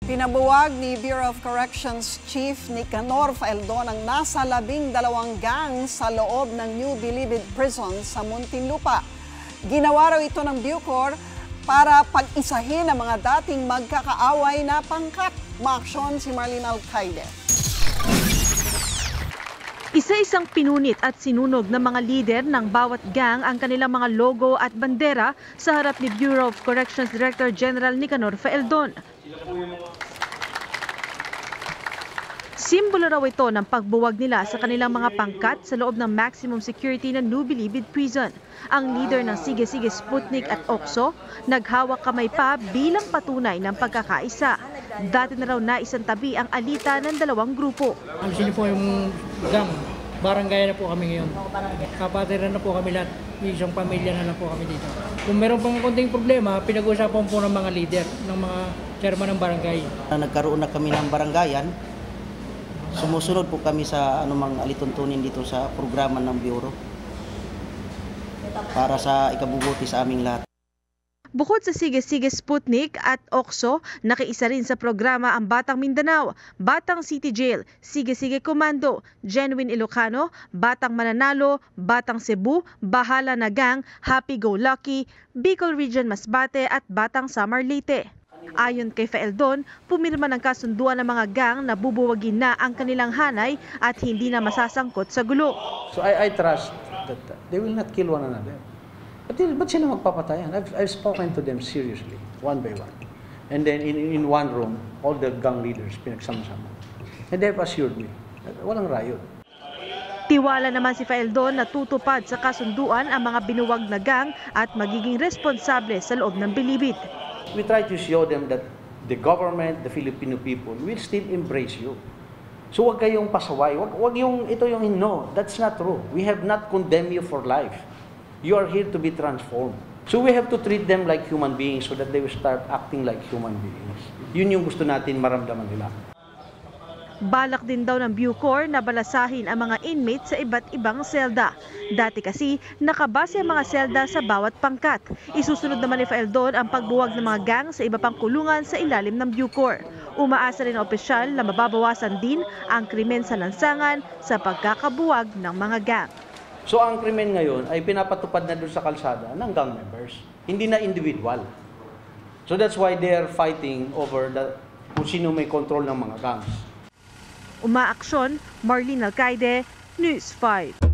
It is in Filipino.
Pinabuwag ni Bureau of Corrections Chief Nicanor Faeldon ang nasa 12 gang sa loob ng New Bilibid Prison sa Muntinlupa. Ginawa raw ito ng Bucor para pag-isahin ang mga dating magkakaaway na pangkat. Maaksyon si Marlene Alcaide. Isa-isang pinunit at sinunog ng mga lider ng bawat gang ang kanilang mga logo at bandera sa harap ni Bureau of Corrections Director General Nicanor Faeldon. Simbolo raw ito ng pagbuwag nila sa kanilang mga pangkat sa loob ng maximum security ng New Bilibid Prison. Ang leader ng Sige Sige Sputnik at OXO, naghawak kamay pa bilang patunay ng pagkakaisa. Dati na raw naisantabi ang alita ng dalawang grupo. Ang sino po yung gang, barangay na po kami ngayon. Kapatiran na po kami lahat, isang pamilya na lang po kami dito. Kung meron pang konting problema, pinag-uusapan po ng mga leader, ng mga chairman ng barangay. Nagkaroon na kami ng barangayan. Sumusunod po kami sa anumang alituntunin dito sa programa ng Bureau para sa ikabubuti sa aming lahat. Bukod sa Sige Sige Sputnik at OXO, nakiisa rin sa programa ang Batang Mindanao, Batang City Jail, Sige Sige Komando, Genuine Ilocano, Batang Mananalo, Batang Cebu, Bahala na Gang, Happy Go Lucky, Bicol Region Masbate at Batang Samar Leyte. Ayon kay Faeldon, pumirma ng kasunduan ng mga gang na bubuwagin na ang kanilang hanay at hindi na masasangkot sa gulo. So I trust that they will not kill one another. Ba't sila magpapatayan? I've spoken to them seriously, one by one. And then in one room, all the gang leaders pinagsama-sama. And they've assured me that walang riot. Tiwala naman si Faeldon na tutupad sa kasunduan ang mga binuwag na gang at magiging responsable sa loob ng Bilibid. We try to show them that the government, the Filipino people will still embrace you. So wag kayong pasaway, wag yung ito yung no, that's not true. We have not condemned you for life. You are here to be transformed. So we have to treat them like human beings so that they will start acting like human beings. Yun yung gusto natin maramdaman nila. Balak din daw ng Bucor na balasahin ang mga inmates sa iba't ibang selda. Dati kasi nakabase ang mga selda sa bawat pangkat. Isusunod naman ni Faeldon ang pagbuwag ng mga gang sa iba pang kulungan sa ilalim ng Bucor. Umaasa rin ang opisyal na mababawasan din ang krimen sa lansangan sa pagkakabuwag ng mga gang. So ang krimen ngayon ay pinapatupad na doon sa kalsada ng gang members, hindi na individual. So that's why they are fighting over kung sino may control ng mga gangs. Umaaksyon, Marlene Alcaide, News 5.